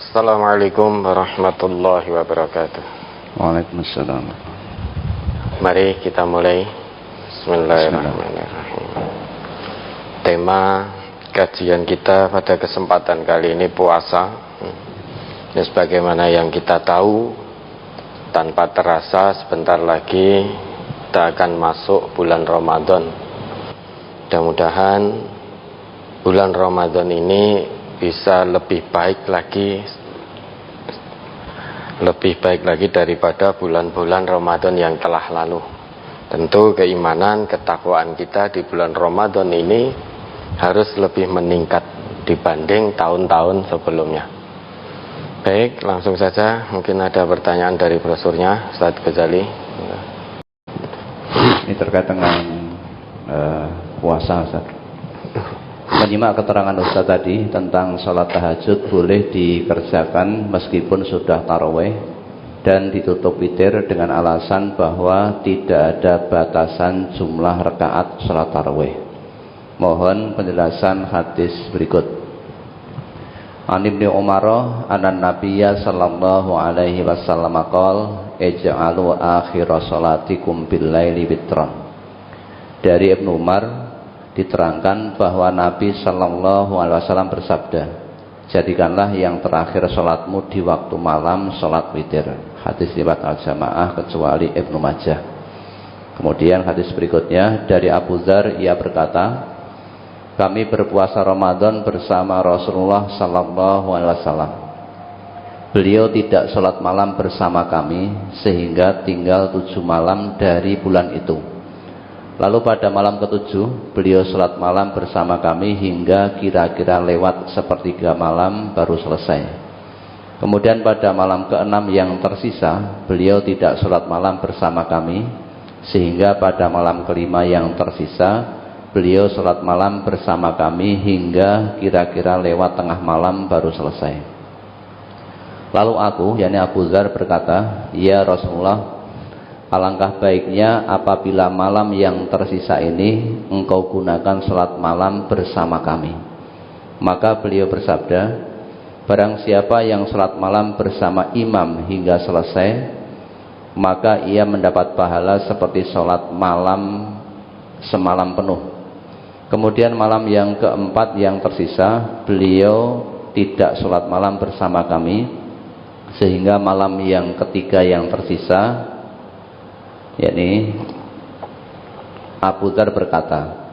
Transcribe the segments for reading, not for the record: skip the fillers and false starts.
Assalamualaikum warahmatullahi wabarakatuh. Waalaikumsalam. Mari kita mulai. Bismillahirrahmanirrahim. Tema kajian kita pada kesempatan kali ini puasa. Ya, sebagaimana yang kita tahu, tanpa terasa sebentar lagi kita akan masuk bulan Ramadan. Mudah-mudahan bulan Ramadan ini bisa lebih baik lagi daripada bulan-bulan Ramadan yang telah lalu. Tentu keimanan, ketakwaan kita di bulan Ramadan ini harus lebih meningkat dibanding tahun-tahun sebelumnya. Baik, langsung saja. Mungkin ada pertanyaan dari brosurnya, Ustaz Ghazali. Ini terkait dengan puasa, Ustaz. Menyimak keterangan Ustaz tadi tentang sholat tahajud boleh dikerjakan meskipun sudah tarawih dan ditutup witir dengan alasan bahwa tidak ada batasan jumlah rakaat sholat tarawih. Mohon penjelasan hadis berikut. An Ibnu Umar anan Nabiyya sallallahu alaihi wasallam qala ij'alu akhir sholatikum bil laili witran. Dari Ibnu Umar diterangkan bahwa Nabi Shallallahu Alaihi Wasallam bersabda, jadikanlah yang terakhir sholatmu di waktu malam sholat witir. Hadis riwayat al-jamaah kecuali Ibnu Majah. Kemudian hadis berikutnya dari Abu Dzar, ia berkata, kami berpuasa Ramadan bersama Rasulullah Shallallahu Alaihi Wasallam. Beliau tidak sholat malam bersama kami sehingga tinggal 7 malam dari bulan itu. Lalu pada malam ke-7 beliau sholat malam bersama kami hingga kira-kira lewat sepertiga malam baru selesai. Kemudian pada malam ke-6 yang tersisa beliau tidak sholat malam bersama kami sehingga pada malam ke-5 yang tersisa beliau sholat malam bersama kami hingga kira-kira lewat tengah malam baru selesai. Lalu aku, yakni Abu Dzar berkata, ya Rasulullah, alangkah baiknya apabila malam yang tersisa ini engkau gunakan sholat malam bersama kami. Maka beliau bersabda, barang siapa yang sholat malam bersama imam hingga selesai, maka ia mendapat pahala seperti sholat malam semalam penuh. Kemudian malam yang keempat yang tersisa beliau tidak sholat malam bersama kami, sehingga malam yang ketiga yang tersisa, yakni Abu Dzar berkata,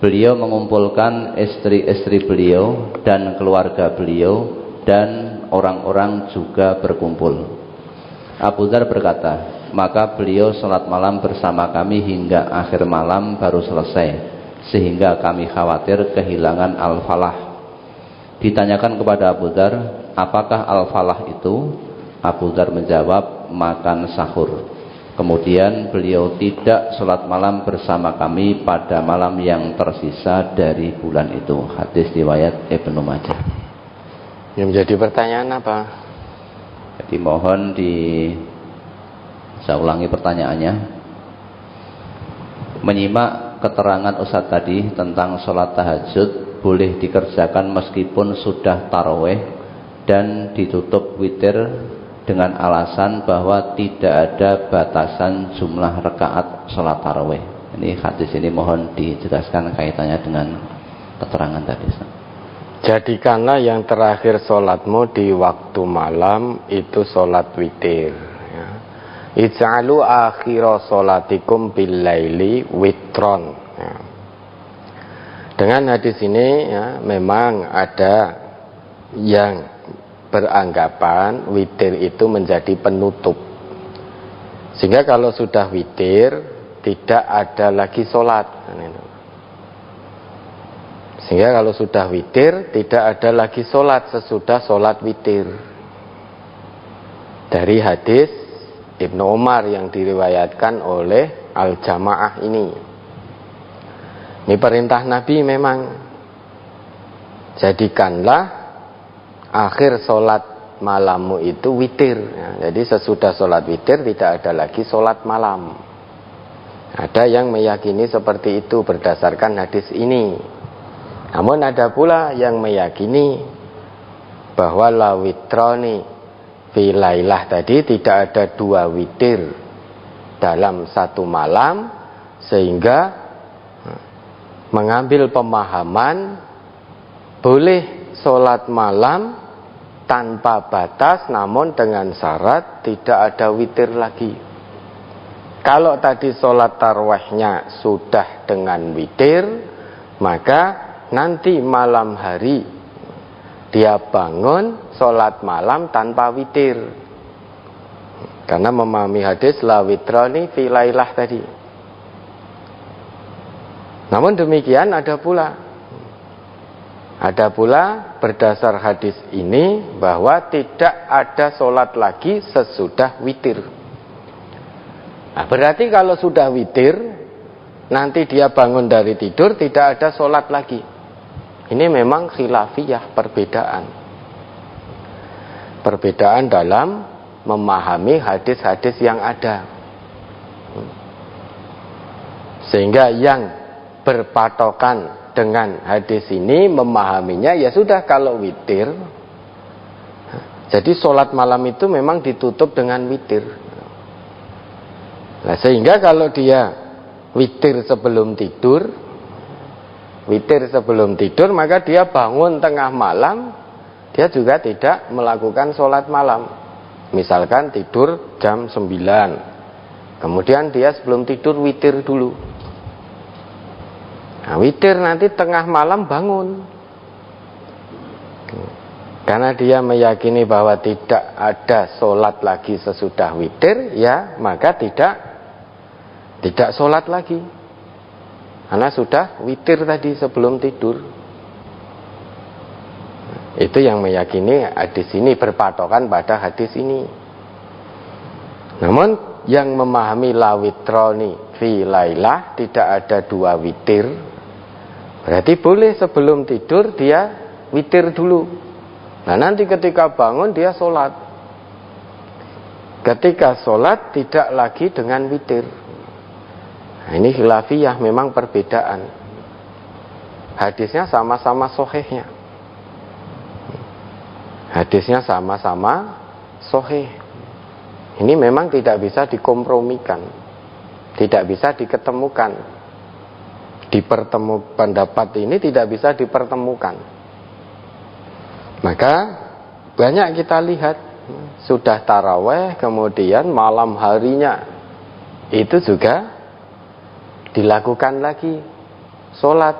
beliau mengumpulkan istri-istri beliau dan keluarga beliau dan orang-orang juga berkumpul. Abu Dzar berkata, maka beliau sholat malam bersama kami hingga akhir malam baru selesai, sehingga kami khawatir kehilangan al-falah. Ditanyakan kepada Abu Dzar, apakah al-falah itu? Abu Dzar menjawab, makan sahur. Kemudian beliau tidak sholat malam bersama kami pada malam yang tersisa dari bulan itu. Hadis riwayat Ibnu Majah. Yang menjadi pertanyaan apa? Jadi mohon saya ulangi pertanyaannya. Menyimak keterangan Ustaz tadi tentang sholat tahajud boleh dikerjakan meskipun sudah tarawih dan ditutup witir dengan alasan bahwa tidak ada batasan jumlah rakaat sholat tarawih. Ini hadis ini mohon dijelaskan kaitannya dengan keterangan tadi. Jadikanlah yang terakhir sholatmu di waktu malam itu sholat witir. Ij'alu akhira sholatikum bil laili witron. Dengan hadis ini memang ada yang beranggapan witir itu menjadi penutup, sehingga kalau sudah witir tidak ada lagi sholat. Sehingga kalau sudah witir tidak ada lagi sholat sesudah sholat witir. Dari hadis Ibnu Umar yang diriwayatkan oleh al-jamaah ini perintah Nabi memang, jadikanlah akhir sholat malammu itu witir. Jadi sesudah sholat witir tidak ada lagi sholat malam. Ada yang meyakini seperti itu berdasarkan hadis ini. Namun ada pula yang meyakini bahwa la witroni fi lailah tadi tidak ada 2 witir dalam satu malam, sehingga mengambil pemahaman boleh sholat malam tanpa batas, namun dengan syarat tidak ada witir lagi. Kalau tadi sholat tarawihnya sudah dengan witir, maka nanti malam hari dia bangun sholat malam tanpa witir, karena memahami hadis la witrani fi lailah tadi. Namun demikian ada pula berdasar hadis ini bahwa tidak ada sholat lagi sesudah witir. Nah, berarti kalau sudah witir, nanti dia bangun dari tidur tidak ada sholat lagi. Ini memang khilafiyah, perbedaan dalam memahami hadis-hadis yang ada. Sehingga yang berpatokan dengan hadis ini memahaminya ya sudah, kalau witir, jadi sholat malam itu memang ditutup dengan witir. Nah, sehingga kalau dia witir sebelum tidur, maka dia bangun tengah malam, dia juga tidak melakukan sholat malam. Misalkan tidur jam 9, kemudian dia sebelum tidur witir dulu. Nah, witir nanti tengah malam bangun, karena dia meyakini bahwa tidak ada sholat lagi sesudah witir, ya maka tidak sholat lagi, karena sudah witir tadi sebelum tidur. Itu yang meyakini hadis ini, berpatokan pada hadis ini. Namun yang memahami la witroni fi lailah, tidak ada 2 witir, berarti boleh sebelum tidur dia witir dulu. Nah, nanti ketika bangun dia sholat. Ketika sholat tidak lagi dengan witir. Nah, ini khilafiyah, memang perbedaan. Hadisnya sama-sama sahihnya. Sahih. Ini memang tidak bisa dikompromikan, tidak bisa diketemukan. Pendapat ini tidak bisa dipertemukan. Maka banyak kita lihat sudah taraweh, kemudian malam harinya itu juga dilakukan lagi sholat.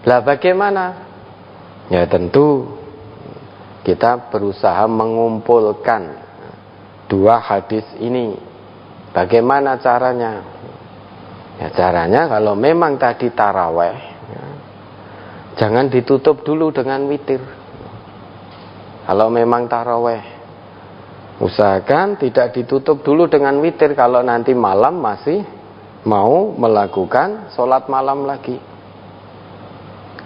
Lah bagaimana? Ya tentu kita berusaha mengumpulkan 2 hadis ini. Bagaimana caranya? Ya caranya kalau memang tadi taraweh, ya, jangan ditutup dulu dengan witir. Kalau memang taraweh, usahakan tidak ditutup dulu dengan witir kalau nanti malam masih mau melakukan sholat malam lagi.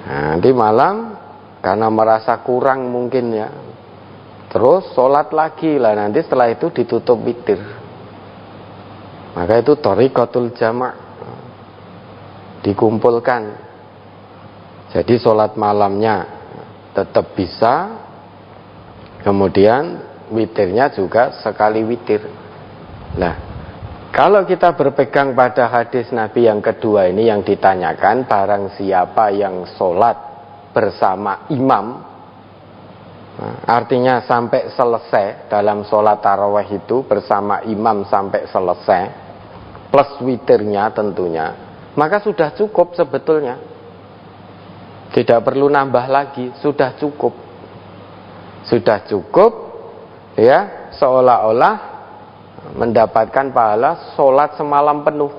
Nah, nanti malam karena merasa kurang mungkin ya, terus sholat lagi lah, nanti setelah itu ditutup witir. Maka itu thariqatul jama', dikumpulkan. Jadi sholat malamnya tetap bisa, kemudian witirnya juga sekali witir. Nah, kalau kita berpegang pada hadis Nabi yang kedua ini yang ditanyakan, barang siapa yang sholat bersama imam, artinya sampai selesai dalam sholat tarawih itu bersama imam sampai selesai, plus witirnya tentunya, maka sudah cukup sebetulnya. Tidak perlu nambah lagi, sudah cukup. Ya, seolah-olah mendapatkan pahala sholat semalam penuh.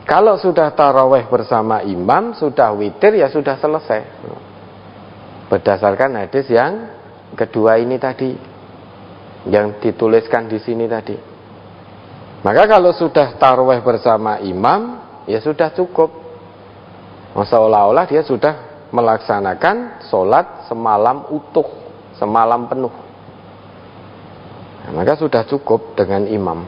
Kalau sudah tarawih bersama imam, sudah witir, ya sudah selesai. Berdasarkan hadis yang kedua ini tadi, yang dituliskan di sini tadi. Maka kalau sudah tarawih bersama imam, ya sudah cukup. Seolah-olah dia sudah melaksanakan sholat semalam utuh, semalam penuh. Nah, maka sudah cukup dengan imam.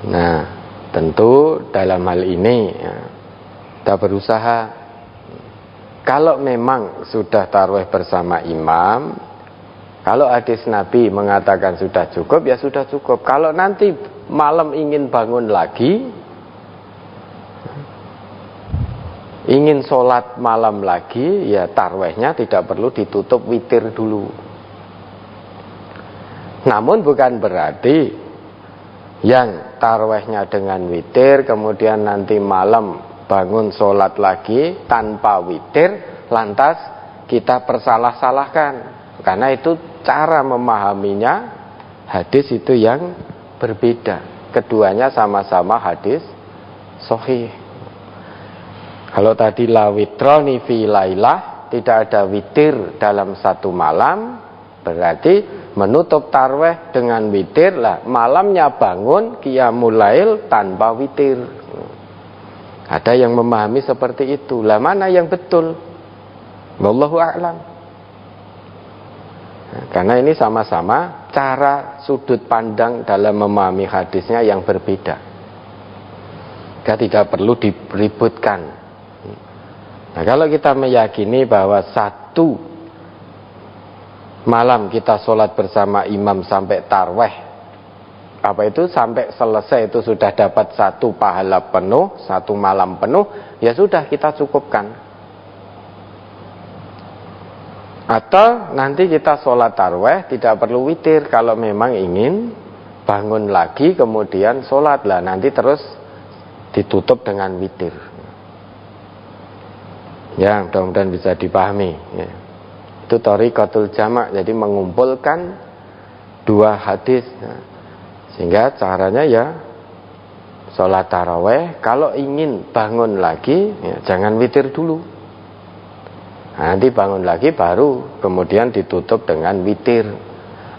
Nah, tentu dalam hal ini ya, kita berusaha. Kalau memang sudah tarawih bersama imam, kalau hadis Nabi mengatakan sudah cukup, ya sudah cukup. Kalau nanti malam ingin bangun lagi, ingin sholat malam lagi, ya tarawihnya tidak perlu ditutup witir dulu. Namun bukan berarti yang tarawihnya dengan witir, kemudian nanti malam bangun sholat lagi tanpa witir, lantas kita persalah-salahkan. Karena itu cara memahaminya hadis itu yang berbeda. Keduanya sama-sama hadis sahih. Kalau tadi la witroni fi lailah, tidak ada witir dalam satu malam, berarti menutup tarawih dengan witir lah. Malamnya bangun qiyamul lail tanpa witir. Ada yang memahami seperti itu. Lah mana yang betul? Wallahu a'lam. Karena ini sama-sama cara sudut pandang dalam memahami hadisnya yang berbeda. Kita tidak perlu diributkan. Nah, kalau kita meyakini bahwa satu malam kita sholat bersama imam sampai tarawih, apa itu sampai selesai itu sudah dapat satu pahala penuh, satu malam penuh, ya sudah kita cukupkan. Atau nanti kita sholat tarawih tidak perlu witir, kalau memang ingin bangun lagi kemudian sholat lah, nanti terus ditutup dengan witir. Ya, mudah-mudahan bisa dipahami ya. Itu thariqatul jama', jadi mengumpulkan dua hadis ya. Sehingga caranya ya sholat tarawih, kalau ingin bangun lagi ya, jangan witir dulu. Nah, nanti bangun lagi baru kemudian ditutup dengan witir.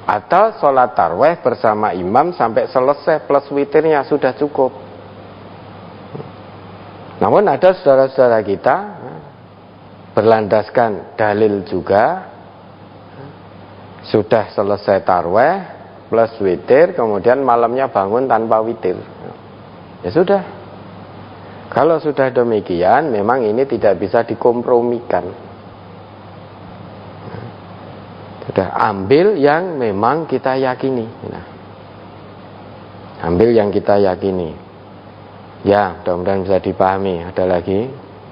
Atau sholat tarawih bersama imam sampai selesai plus witirnya sudah cukup. Namun ada saudara-saudara kita berlandaskan dalil juga, sudah selesai tarawih plus witir, kemudian malamnya bangun tanpa witir. Ya sudah. Kalau sudah demikian, memang ini tidak bisa dikompromikan. Sudah, ambil yang memang kita yakini. Nah, ambil yang kita yakini. Ya, mudah-mudahan bisa dipahami. Ada lagi?